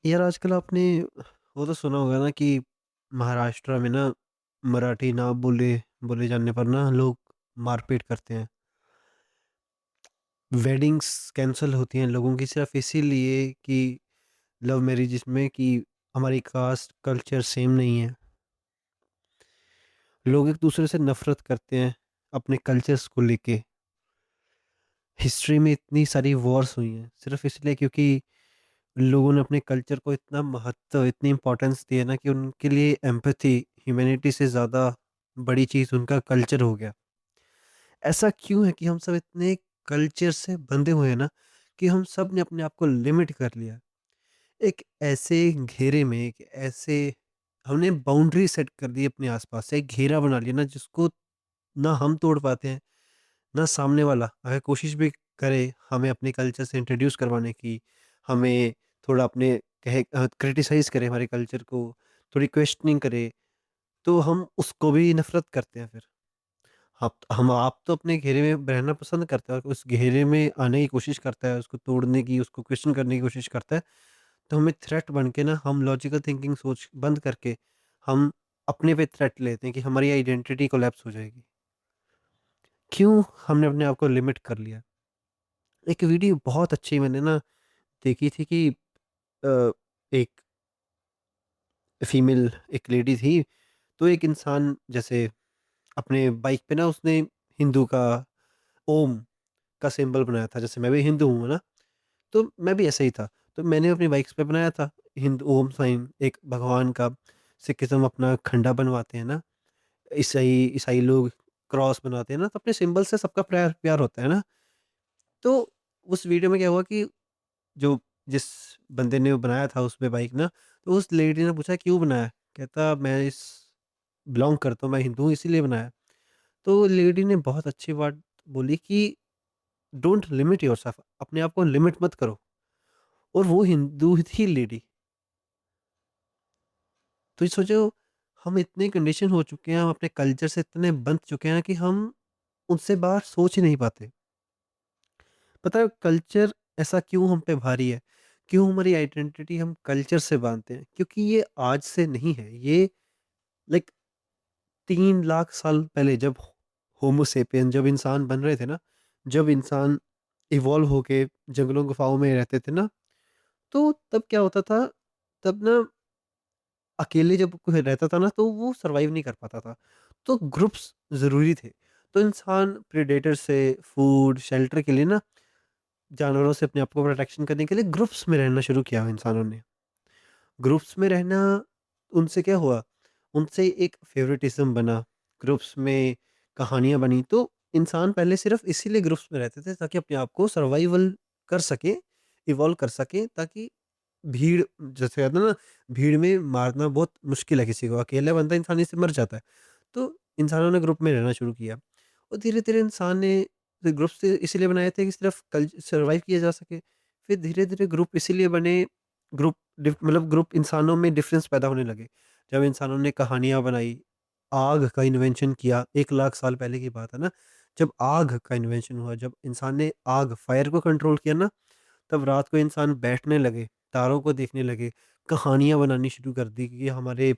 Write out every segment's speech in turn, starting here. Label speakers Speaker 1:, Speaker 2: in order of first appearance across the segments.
Speaker 1: यार आजकल आपने वो तो सुना होगा ना कि महाराष्ट्र में ना मराठी ना बोले बोले जाने पर ना लोग मारपीट करते हैं। वेडिंग्स कैंसिल होती हैं लोगों की सिर्फ इसीलिए कि लव मैरिज में कि हमारी कास्ट कल्चर सेम नहीं है। लोग एक दूसरे से नफरत करते हैं अपने कल्चर्स को लेके। हिस्ट्री में इतनी सारी वॉर्स हुई हैं सिर्फ इसलिए क्योंकि लोगों ने अपने कल्चर को इतना महत्व इतनी इंपॉर्टेंस दी है ना कि उनके लिए एम्पैथी ह्यूमैनिटी से ज़्यादा बड़ी चीज़ उनका कल्चर हो गया। ऐसा क्यों है कि हम सब इतने कल्चर से बंधे हुए हैं ना कि हम सब ने अपने आप को लिमिट कर लिया। एक ऐसे घेरे में एक ऐसे हमने बाउंड्री सेट कर दी अपने आसपास से, एक घेरा बना लिया ना जिसको ना हम तोड़ पाते हैं ना सामने वाला अगर कोशिश भी करे हमें अपने कल्चर से इंट्रोड्यूस करवाने की, हमें थोड़ा अपने कहे क्रिटिसाइज करे हमारे कल्चर को, थोड़ी क्वेश्चनिंग करे, तो हम उसको भी नफरत करते हैं फिर। आप तो अपने घेरे में रहना पसंद करते हैं और उस घेरे में आने की कोशिश करता है, उसको तोड़ने की, उसको क्वेश्चन करने की कोशिश करता है, तो हमें थ्रेट बन के ना हम लॉजिकल थिंकिंग सोच बंद करके हम अपने पे थ्रेट लेते हैं कि हमारी आइडेंटिटी कोलैप्स हो जाएगी। क्यों हमने अपने आप को लिमिट कर लिया? एक वीडियो बहुत अच्छी मैंने ना देखी थी कि अ, एक फीमेल एक लेडी थी, तो एक इंसान जैसे अपने बाइक पे ना उसने हिंदू का ओम का सिंबल बनाया था। जैसे मैं भी हिंदू हूँ ना, तो मैं भी ऐसा ही था। तो मैंने अपनी बाइक्स पे बनाया था हिंदू ओम साइन, एक भगवान का। सिखिज़्म अपना खंडा बनवाते हैं ना, ईसाई ईसाई लोग क्रॉस बनाते हैं ना, तो अपने सिंबल से सबका प्यार प्यार होता है ना। तो उस वीडियो में क्या हुआ कि जो जिस बंदे ने वो बनाया था उसमें बाइक ना, तो उस लेडी ने पूछा क्यों बनाया? कहता मैं इस बिलॉन्ग करता हूँ, मैं हिंदू हूँ इसीलिए बनाया। तो लेडी ने बहुत अच्छी बात बोली कि डोंट लिमिट योरसेल्फ, अपने आप को लिमिट मत करो। और वो हिंदू थी लेडी। तो ये सोचो, हम इतने कंडीशन हो चुके हैं, हम अपने कल्चर से इतने बंध चुके हैं कि हम उनसे बाहर सोच ही नहीं पाते। पता है कल्चर ऐसा क्यों हम पे भारी है? क्यों हमारी आइडेंटिटी हम कल्चर से बाँधते हैं? क्योंकि ये आज से नहीं है, ये लाइक 3 लाख साल पहले जब होमो सेपियन जब इंसान बन रहे थे ना, जब इंसान इवॉल्व होके जंगलों गुफाओं में रहते थे ना, तो तब क्या होता था, तब ना अकेले जब कोई रहता था ना तो वो सर्वाइव नहीं कर पाता था। तो ग्रुप्स ज़रूरी थे। तो इंसान प्रेडेटर से फूड, शेल्टर के लिए ना जानवरों से अपने आप को प्रोटेक्शन करने के लिए ग्रुप्स में रहना शुरू किया इंसानों ने। ग्रुप्स में रहना उनसे क्या हुआ? उनसे एक फ़ेवरेटिज़्म बना, ग्रुप्स में कहानियाँ बनी। तो इंसान पहले सिर्फ़ इसीलिए ग्रुप्स में रहते थे ताकि अपने आप को सर्वाइवल कर सकें, इवॉल्व कर सकें, ताकि भीड़ जैसे कहते हैं ना, भीड़ में मारना बहुत मुश्किल है किसी को, अकेला बंदा इंसानी से मर जाता है। तो इंसानों ने ग्रुप में रहना शुरू किया और धीरे-धीरे इंसान ने ग्रुप से इसीलिए बनाए थे कि सिर्फ़ कल सर्वाइव किया जा सके। फिर धीरे-धीरे ग्रुप इसीलिए बने, ग्रुप इंसानों में डिफरेंस पैदा होने लगे। जब इंसानों ने कहानियाँ बनाई, आग का इन्वेंशन किया, 1 लाख साल पहले की बात है ना, जब आग का इन्वेंशन हुआ, जब इंसान ने आग फायर को कंट्रोल किया ना, तब रात को इंसान बैठने लगे, तारों को देखने लगे, कहानियाँ बनानी शुरू कर दी कि हमारे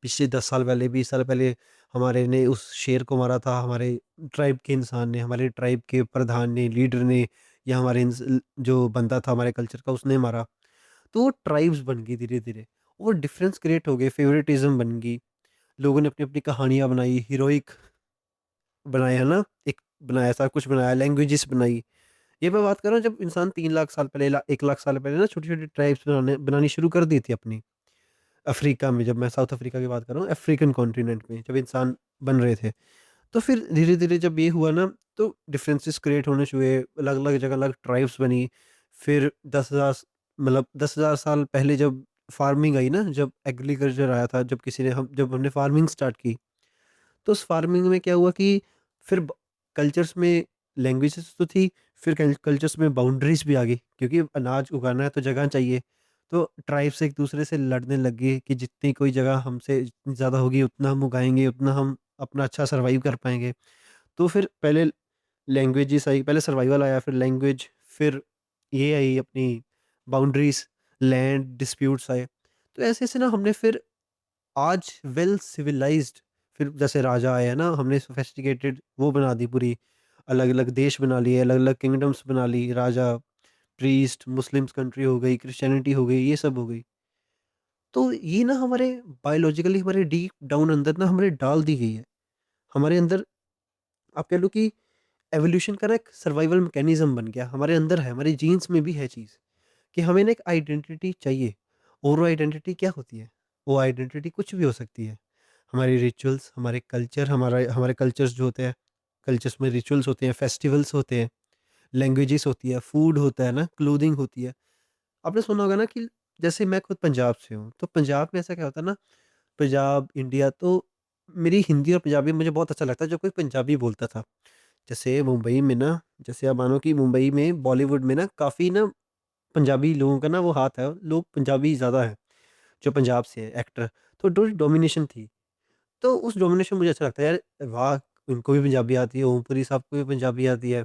Speaker 1: पिछले 10 साल पहले, 20 साल पहले हमारे ने उस शेर को मारा था, हमारे ट्राइब के इंसान ने, हमारे ट्राइब के प्रधान ने, लीडर ने, या हमारे जो बंदा था हमारे कल्चर का उसने मारा। तो वो ट्राइब्स बन गई धीरे-धीरे और डिफरेंस क्रिएट हो गए, फेवरेटिज़्म बन गई। लोगों ने अपनी-अपनी कहानियाँ बनाई, हीरोइक बनाया ना, एक बनाया ऐसा कुछ बनाया, लैंग्वेजेस बनाई। ये मैं बात कर रहा हूँ जब इंसान 3 लाख साल पहले 1 लाख साल पहले ना छोटी-छोटी ट्राइब्स बनानी शुरू कर दी थी अपनी। अफ्रीका में, जब मैं साउथ अफ्रीका की बात कर रहा हूँ, अफ्रीकन कॉन्टिनेंट में जब इंसान बन रहे थे। तो फिर धीरे-धीरे जब ये हुआ ना, तो डिफरेंसेस क्रिएट होने शुए, अलग-अलग जगह अलग ट्राइब्स बनी। फिर 10,000 10,000 साल पहले जब फार्मिंग आई ना, जब एग्रीकल्चर आया था, जब हमने फार्मिंग स्टार्ट की, तो उस फार्मिंग में क्या हुआ कि फिर कल्चर्स में लैंग्वेजेस तो थी, फिर कल्चर्स में बाउंड्रीज भी आ गई क्योंकि अनाज उगाना है तो जगह चाहिए। तो ट्राइब्स एक दूसरे से लड़ने लग गए कि जितनी कोई जगह हमसे जितनी ज़्यादा होगी उतना हम उगाएंगे, उतना हम अपना अच्छा सर्वाइव कर पाएंगे। तो फिर पहले लैंग्वेजेस आई, पहले सर्वाइवल आया, फिर लैंग्वेज, फिर ये आई अपनी बाउंड्रीज। लैंड डिस्प्यूट्स आए। तो ऐसे-ऐसे ना हमने फिर आज वेल सिविलाइज्ड, फिर जैसे राजा आए हैं ना, हमने सोफिस्टिकेटेड वो बना दी पूरी, अलग-अलग देश बना लिए, अलग-अलग किंगडम्स बना ली, राजा, प्रीस्ट, मुस्लिम्स कंट्री हो गई, क्रिश्चियनिटी हो गई, ये सब हो गई। तो ये ना हमारे बायोलॉजिकली हमारे डीप डाउन अंदर ना हमारे डाल दी गई है। हमारे अंदर आप कह लो कि एवोल्यूशन का ना एक सर्वाइवल मैकेनिज़्म बन गया, हमारे अंदर है, हमारे जीन्स में भी है चीज़, कि हमें ना एक आइडेंटिटी चाहिए। और वो आइडेंटिटी क्या होती है? वो आइडेंटिटी कुछ भी हो सकती है। हमारे रिचुअल्स, हमारे कल्चर, हमारे कल्चर्स जो होते हैं, कल्चर्स में रिचुअल्स होते हैं, फेस्टिवल्स होते हैं, लैंग्वेजेस होती है, फूड होता है ना, क्लोथिंग होती है। आपने सुना होगा ना कि जैसे मैं खुद पंजाब से हूँ, तो पंजाब में ऐसा क्या होता है ना, पंजाब, इंडिया, तो मेरी हिंदी और पंजाबी मुझे बहुत अच्छा लगता है जब कोई पंजाबी बोलता था। जैसे मुंबई में ना, जैसे आप मानो कि मुंबई में बॉलीवुड में ना काफ़ी ना पंजाबी लोगों का ना वो हाथ है, लोग पंजाबी ज़्यादा हैं, जो पंजाब से हैं एक्टर, तो डोमिनेशन थी। तो उस डोमिनेशन मुझे अच्छा लगता है यार, वाह! इनको भी पंजाबी आती है, ओमपुरी साहब को भी पंजाबी आती है,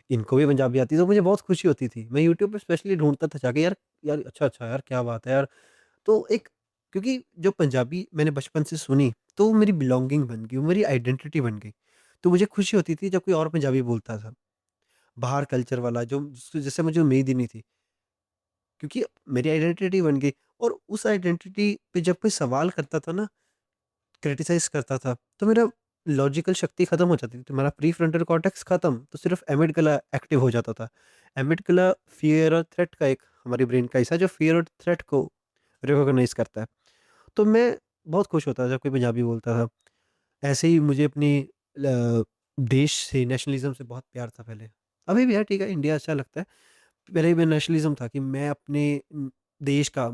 Speaker 1: इनको भी पंजाबी आती है, तो मुझे बहुत खुशी होती थी। मैं यूट्यूब पे स्पेशली ढूँढता था जाके, यार यार अच्छा यार क्या बात है यार। तो एक, क्योंकि जो पंजाबी मैंने बचपन से सुनी, तो वो मेरी बिलॉन्गिंग बन गई, वो मेरी आइडेंटिटी बन गई। तो मुझे खुशी होती थी जब कोई और पंजाबी बोलता था, बाहर कल्चर वाला, जो जिससे मुझे उम्मीद ही नहीं थी, क्योंकि मेरी आइडेंटिटी बन गई। और उस आइडेंटिटी पे जब कोई सवाल करता था ना, क्रिटिसाइज़ करता था, तो मेरा लॉजिकल शक्ति खत्म हो जाती थी, तो मेरा प्रीफ्रंटल कॉर्टेक्स खत्म, तो सिर्फ़ एमिगडाला एक्टिव हो जाता था। एमिगडाला फ़ियर और थ्रेट का एक हमारी ब्रेन का हिस्सा है, जो फ़ियर और थ्रेट को रिकॉग्नाइज़ करता है। तो मैं बहुत खुश होता था जब कोई पंजाबी बोलता था। ऐसे ही मुझे अपनी देश से, नेशनलिज़्म से बहुत प्यार था पहले। अभी भी है, ठीक है, इंडिया अच्छा लगता है। पहले भी नेशनलिज़्म था कि मैं अपने देश का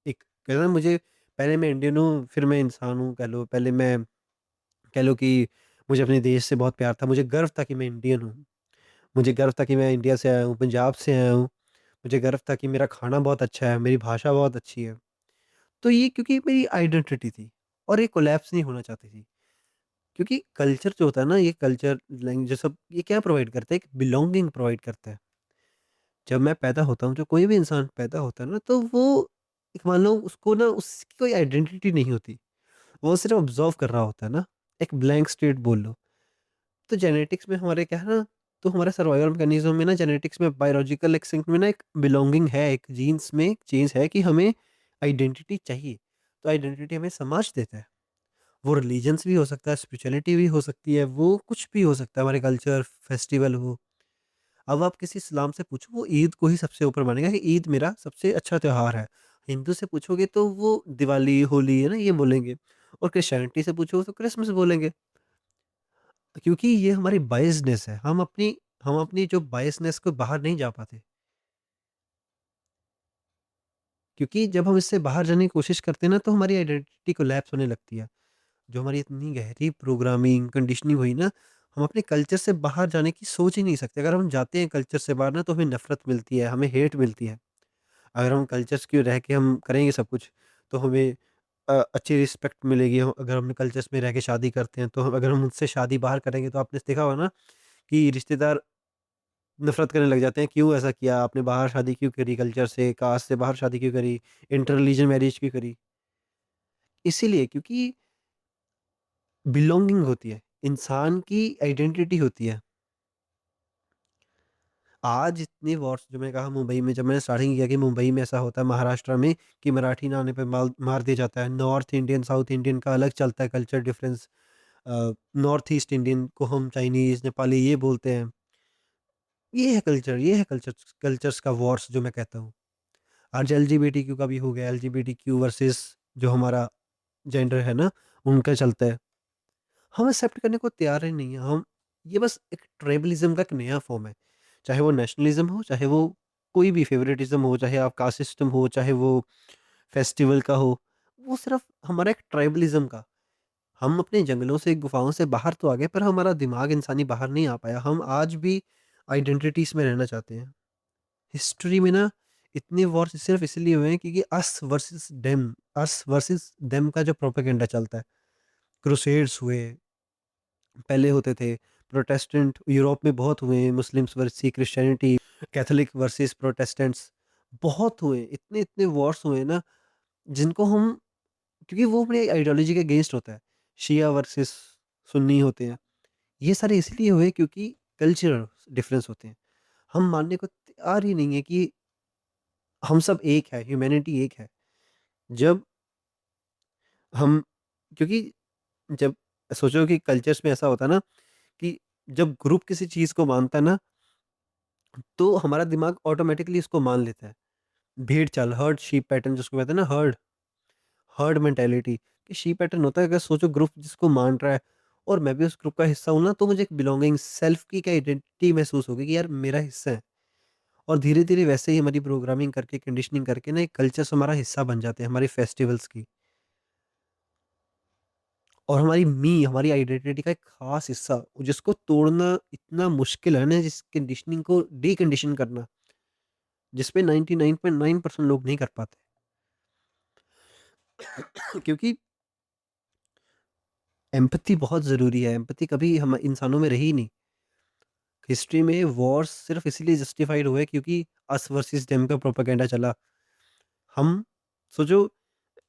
Speaker 1: एक, कहते हैं ना, मुझे पहले मैं इंडियन हूँ, फिर मैं इंसान हूँ, कह लो। पहले मैं, कह लो कि मुझे अपने देश से बहुत प्यार था, मुझे गर्व था कि मैं इंडियन हूँ। मुझे गर्व था कि मैं इंडिया से आया हूँ, पंजाब से आया हूँ। मुझे गर्व था कि मेरा खाना बहुत अच्छा है, मेरी भाषा बहुत अच्छी है। तो ये क्योंकि मेरी आइडेंटिटी थी, और ये कोलैप्स नहीं होना चाहती थी। क्योंकि कल्चर जो होता है ना, ये कल्चर, लैंग्वेज सब, ये क्या प्रोवाइड करता है? एक बिलॉन्गिंग प्रोवाइड करता है। जब मैं पैदा होता हूँ, जो कोई भी इंसान पैदा होता है ना, तो वो एक, मान लो उसको ना उसकी कोई आइडेंटिटी नहीं होती। वो सिर्फ़ ऑब्ज़र्व कर रहा होता है ना, एक ब्लैंक स्टेट बोल लो। तो जेनेटिक्स में हमारे क्या है ना, तो हमारे सर्वाइवल मैकेनिज़्म में ना, जेनेटिक्स में, बायोलॉजिकल एक्सटिंक्ट में ना एक बिलॉन्गिंग है, एक जीन्स में एक चीज़ है कि हमें आइडेंटिटी चाहिए। तो आइडेंटिटी हमें समाज देता है। वो रिलीजन्स भी हो सकता है, स्पिरिचुअलिटी भी हो सकती है, वो कुछ भी हो सकता है, हमारे कल्चर, फेस्टिवल हो। अब आप किसी इस्लाम से पूछो, वो ईद को ही सबसे ऊपर मानेगा कि ईद मेरा सबसे अच्छा त्योहार है। हिंदू से पूछोगे तो वो दिवाली, होली है ना, ये बोलेंगे। और क्रिश्चियनिटी से पूछो तो क्रिसमस बोलेंगे। क्योंकि ये हमारी बायस्डनेस है। हम अपनी जो बायसनेस को बाहर नहीं जा पाते। क्योंकि जब हम इससे बाहर जाने की कोशिश करते हैं ना, तो हमारी आइडेंटिटी कोलैप्स होने लगती है। जो हमारी इतनी गहरी प्रोग्रामिंग, कंडीशनिंग हुई ना, हम अपने कल्चर से बाहर जाने की सोच ही नहीं सकते। अगर हम जाते हैं कल्चर से बाहर ना, तो हमें नफ़रत मिलती है, हमें हेट मिलती है। अगर हम कल्चर्स के रह के हम करेंगे सब कुछ, तो हमें अच्छी रिस्पेक्ट मिलेगी। अगर हम कल्चर्स में रह के शादी करते हैं, तो अगर हम उनसे शादी बाहर करेंगे, तो आपने देखा होगा ना कि रिश्तेदार नफ़रत करने लग जाते हैं, "क्यों ऐसा किया? आपने बाहर शादी क्यों करी कल्चर से? कास्ट से बाहर शादी क्यों करी? इंटर रिलीजन मैरिज क्यों करी?" इसीलिए, क्योंकि बिलॉन्गिंग होती है, इंसान की आइडेंटिटी होती है। आज इतने वॉर्स, जो मैंने कहा मुंबई में, जब मैंने स्टार्टिंग किया कि मुंबई में ऐसा होता है, महाराष्ट्र में, कि मराठी ना आने पे मार दिया जाता है। नॉर्थ इंडियन, साउथ इंडियन का अलग चलता है culture difference. North east Indian को हम चाइनीज़, नेपाली ये बोलते हैं। ये है कल्चर्स का वॉर्स, जो मैं कहता हूँ। आज एलजीबीटीक्यू का भी हो गया, एलजीबीटीक्यू वर्सेस जो हमारा जेंडर है ना, उनका चलता है। हम एक्सेप्ट करने को तैयार ही नहीं है। हम, ये बस एक ट्राइबलिज़्म का एक नया फ़ॉर्म है। चाहे वो नेशनलिज़्म हो, चाहे वो कोई भी फ़ेवरेटिज़्म हो, चाहे आप कास्ट सिस्टम हो, चाहे वो फेस्टिवल का हो, वो सिर्फ़ हमारा एक ट्राइबलिज़्म का। हम अपने जंगलों से, गुफ़ाओं से बाहर तो आ गए, पर हमारा दिमाग इंसानी बाहर नहीं आ पाया। हम आज भी आइडेंटिटीज़ में रहना चाहते हैं। हिस्ट्री में ना इतने वॉर्स सिर्फ़ इसलिए हुए हैं क्योंकि अस वर्सेस देम का जो प्रोपेगेंडा चलता है। क्रूसेड्स हुए, पहले होते थे। प्रोटेस्टेंट यूरोप में बहुत हुए हैं, Muslims versus Christianity, Catholic versus Protestants, बहुत हुए, इतने-इतने वॉर्स हुए हैं ना, जिनको हम क्योंकि वो अपनी आइडियोलॉजी के अगेंस्ट होता है। शिया वर्सेस सुन्नी होते हैं। ये सारे इसलिए हुए क्योंकि कल्चर डिफरेंस होते हैं। हम मानने को तैयार ही नहीं है कि हम सब एक है, ह्यूमैनिटी एक है। जब हम क्योंकि जब सोचो कि कल्चर्स में ऐसा होता है ना कि जब ग्रुप किसी चीज़ को मानता है ना, तो हमारा दिमाग ऑटोमैटिकली इसको मान लेता है। भेड़-चाल, हर्ड शीप पैटर्न जिसको कहते हैं ना, हर्ड हर्ड मेंटालिटी कि शीप पैटर्न होता है। अगर सोचो ग्रुप जिसको मान रहा है और मैं भी उस ग्रुप का हिस्सा हूँ ना, तो मुझे एक बिलॉन्गिंग, सेल्फ की एक आइडेंटिटी महसूस होगी कि यार मेरा हिस्सा है। और धीरे-धीरे वैसे ही हमारी प्रोग्रामिंग करके, कंडीशनिंग करके ना, एक कल्चर्स हमारा हिस्सा बन जाते हैं, हमारे फेस्टिवल्स की। और हमारी आइडेंटिटी का एक खास हिस्सा, जिसको तोड़ना इतना मुश्किल है ना, जिस कंडीशनिंग को डीकंडीशन करना, जिसपे 99.9% लोग नहीं कर पाते। क्योंकि एम्पैथी बहुत ज़रूरी है। एम्पैथी कभी हम इंसानों में रही ही नहीं। हिस्ट्री में वॉर्स सिर्फ़ इसीलिए जस्टिफाइड हुए क्योंकि अस वर्सेस देम का प्रोपेगेंडा चला। हम सोचो,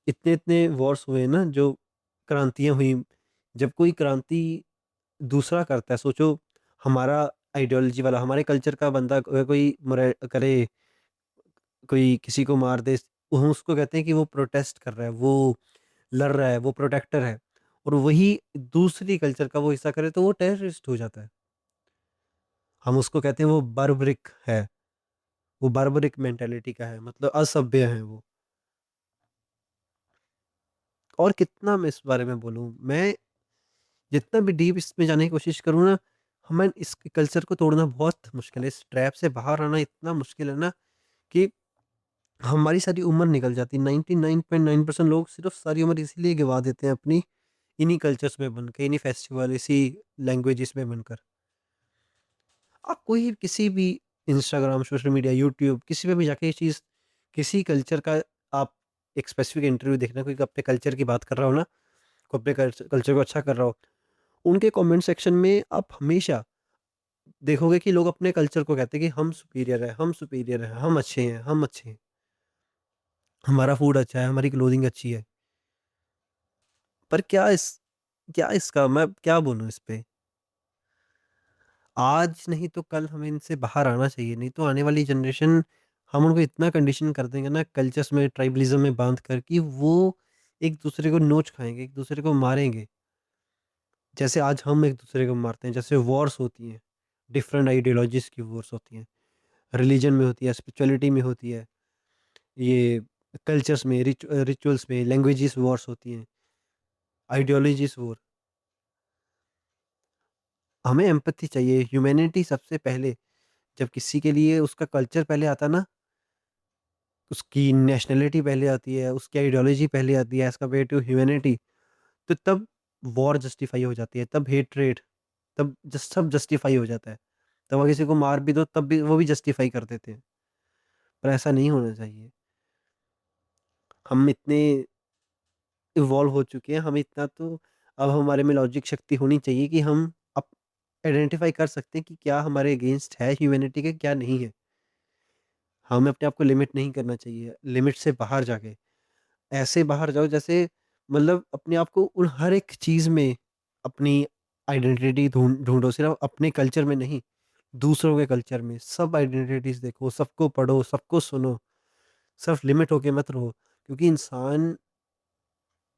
Speaker 1: इतने-इतने वॉर्स हुए ना, जो क्रांतियाँ हुई। जब कोई क्रांति दूसरा करता है, सोचो, हमारा आइडियोलॉजी वाला, हमारे कल्चर का बंदा अगर कोई मरे करे, कोई किसी को मार दे, हम उसको कहते हैं कि वो प्रोटेस्ट कर रहा है, वो लड़ रहा है, वो प्रोटेक्टर है। और वही दूसरी कल्चर का वो हिस्सा करे, तो वो टेररिस्ट हो जाता है। हम उसको कहते हैं वो बार्बरिक है, वो बार्बरिक मेंटालिटी का है, मतलब असभ्य है वो। और कितना मैं इस बारे में बोलूँ, मैं जितना भी डीप इसमें जाने की कोशिश करूँ ना, हमें इस कल्चर को तोड़ना बहुत मुश्किल है। इस ट्रैप से बाहर आना इतना मुश्किल है ना कि हमारी सारी उम्र निकल जाती है। 99.9% लोग सिर्फ़ सारी उम्र इसीलिए गँवा देते हैं अपनी, इन्हीं कल्चर्स में बन के, इन्हीं फेस्टिवल, इसी लैंग्वेजेस में बनकर। आप कोई किसी भी इंस्टाग्राम, सोशल मीडिया, यूट्यूब, किसी पे भी जाके ये चीज़, किसी कल्चर का आप एक स्पेसिफिक इंटरव्यू देखना, कोई अपने कल्चर की बात कर रहा हो ना, कोई अपने कल्चर को अच्छा कर रहा हो, उनके कमेंट सेक्शन में आप हमेशा देखोगे कि लोग अपने कल्चर को कहते हैं कि हम सुपीरियर है, हम सुपीरियर है, हम अच्छे हैं, हम अच्छे हैं, हमारा फूड अच्छा है, हमारी क्लोथिंग अच्छी है। पर क्या इसका मैं क्या बोलूँ इस पे? आज नहीं तो कल हमें इनसे बाहर आना चाहिए, नहीं तो आने वाली जनरेशन, हम उनको इतना कंडीशन कर देंगे ना कल्चर्स में, ट्राइबलिज़्म में बाँध कर, कि वो एक-दूसरे को नोच खाएँगे, एक-दूसरे को मारेंगे। जैसे आज हम एक-दूसरे को मारते हैं, जैसे वॉर्स होती हैं, डिफरेंट आइडियोलॉजीज़ की वॉर्स होती हैं, रिलिजन में होती है, स्पिरिचुअलिटी में होती है, ये कल्चर्स में, रिचुअल्स में, लैंग्वेजेस वॉर्स होती हैं, आइडियोलॉजीज़ वॉर। हमें एम्पैथी चाहिए, ह्यूमैनिटी सबसे पहले। जब किसी के लिए उसका कल्चर पहले आता है ना, उसकी नेशनैलिटी पहले आती है, उसकी आइडियोलॉजी पहले आती है एज़ कम्पेयर टू ह्यूमैनिटी, तो तब वॉर जस्टिफ़ाई हो जाती है, तब हेट्रेड, तब सब जस्टिफ़ाई हो जाता है। तब अगर किसी को मार भी दो, तब भी वो भी जस्टिफ़ाई कर देते हैं, पर ऐसा नहीं होना चाहिए। हम इतने इवॉल्व हो चुके हैं, हम इतना तो, अब हमारे में लॉजिक शक्ति होनी चाहिए कि हम अब आइडेंटिफ़ाई कर सकते हैं कि क्या हमारे अगेंस्ट है ह्यूमैनिटी के, क्या नहीं है। हमें अपने आप को लिमिट नहीं करना चाहिए, लिमिट से बाहर जाके। ऐसे बाहर जाओ जैसे, मतलब अपने आप को उन हर एक चीज़ में अपनी आइडेंटिटी ढूँढो, सिर्फ़ अपने कल्चर में नहीं, दूसरों के कल्चर में, सब आइडेंटिटीज़ देखो, सबको पढ़ो, सबको सुनो, सिर्फ़ लिमिट होके मत रहो, क्योंकि इंसान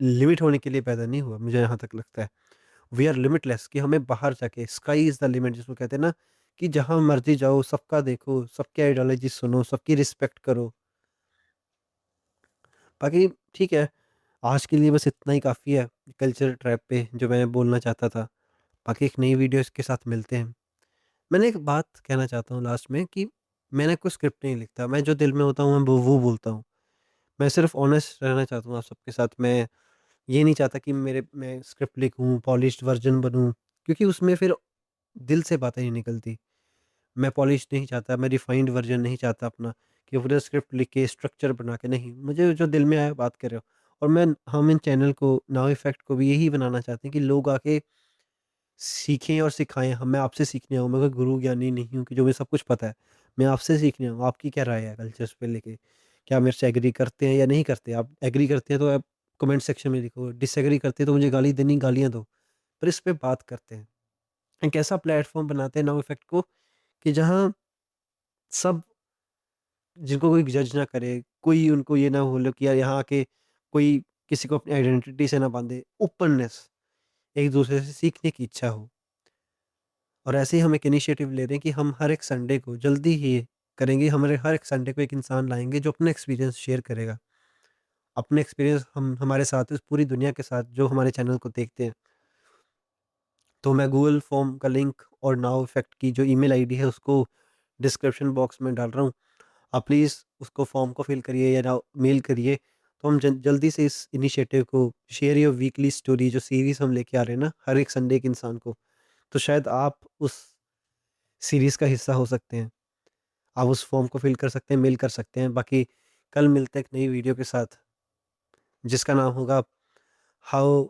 Speaker 1: लिमिट होने के लिए पैदा नहीं हुआ, मुझे यहाँ तक लगता है। वी आर लिमिटलेस, कि हमें बाहर जाके, स्काई इज़ द लिमिट जिसको कहते हैं ना, कि जहाँ मर्ज़ी जाओ, सबका देखो, सबकी आइडियोलॉजी सुनो, सबकी रिस्पेक्ट करो। बाकी ठीक है, आज के लिए बस इतना ही काफ़ी है, कल्चर ट्रैप पे जो मैं बोलना चाहता था। बाकी एक नई वीडियो इसके साथ मिलते हैं। मैंने एक बात कहना चाहता हूँ लास्ट में, कि मैंने कोई स्क्रिप्ट नहीं लिखता, मैं जो दिल में होता हूँ मैं वो बोलता हूँ। मैं सिर्फ़ ऑनेस्ट रहना चाहता हूँ आप सबके साथ। मैं ये नहीं चाहता कि मैं स्क्रिप्ट लिखूँ, पॉलिश्ड वर्ज़न बनूँ, क्योंकि उसमें फिर दिल से बातें नहीं निकलती। मैं पॉलिश्ड नहीं चाहता, मैं रिफाइंड वर्ज़न नहीं चाहता अपना, कि पूरा स्क्रिप्ट लिख के स्ट्रक्चर बना के, नहीं, मुझे जो दिल में आया बात कर रहे हो। और हम इन चैनल को, नाउ इफ़ेक्ट को भी यही बनाना चाहते हैं कि लोग आके सीखें और सिखाएँ। हम मैं आपसे सीखने आऊँ, मैं कोई गुरु ज्ञानी नहीं हूँ कि जो मुझे सब कुछ पता है। मैं आपसे सीखने आऊँ, आपकी क्या राय है कल्चर्स पे लेके? क्या मेरे से एग्री करते हैं या नहीं करते? आप एग्री करते हैं तो आप कमेंट सेक्शन में लिखो, डिसएग्री करते हैं तो मुझे गाली देनी गालियाँ दो। पर इस पे बात करते हैं। एक ऐसा प्लेटफ़ॉर्म बनाते हैं नाउ इफ़ेक्ट को कि जहाँ सब, जिनको कोई जज ना करे, कोई उनको ये ना बोले कि यार यहाँ आके कोई किसी को अपनी आइडेंटिटी से ना बाँधे, ओपननेस, एक-दूसरे से सीखने की इच्छा हो। और ऐसे ही हम एक इनिशिएटिव ले रहे हैं कि हम हर एक संडे को जल्दी ही करेंगे, हमारे हर एक संडे को एक इंसान लाएँगे जो अपना एक्सपीरियंस शेयर करेगा। अपने एक्सपीरियंस हम हमारे साथ इस पूरी दुनिया के साथ जो हमारे चैनल को देखते हैं। तो मैं गूगल फॉर्म का लिंक और नाउ इफ़ेक्ट की जो ईमेल आईडी है उसको डिस्क्रिप्शन बॉक्स में डाल रहा हूँ। आप प्लीज़ उसको फॉर्म को फिल करिए या ना मेल करिए, तो हम जल्दी से इस इनिशिएटिव को, शेयर योर वीकली स्टोरी जो सीरीज़ हम लेके आ रहे हैं ना, हर एक संडे एक इंसान को, तो शायद आप उस सीरीज़ का हिस्सा हो सकते हैं। आप उस फॉर्म को फिल कर सकते हैं, मेल कर सकते हैं। बाकी कल मिलते हैं एक नई वीडियो के साथ, जिसका नाम होगा how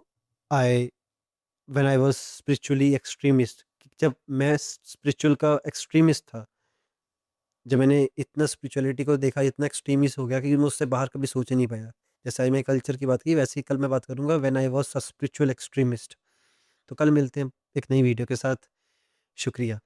Speaker 1: I when I was spiritually extremist. जब मैं स्पिरिचुअल का एक्सट्रीमिस्ट था, जब मैंने इतना स्पिरिचुअलिटी को देखा, इतना एक्सट्रीमिस्ट हो गया कि मैं उससे बाहर कभी सोच ही नहीं पाया। जैसे आज मैं कल्चर की बात की, वैसे ही कल मैं बात करूँगा when I was a spiritual extremist. तो कल मिलते हैं एक नई वीडियो के साथ। शुक्रिया।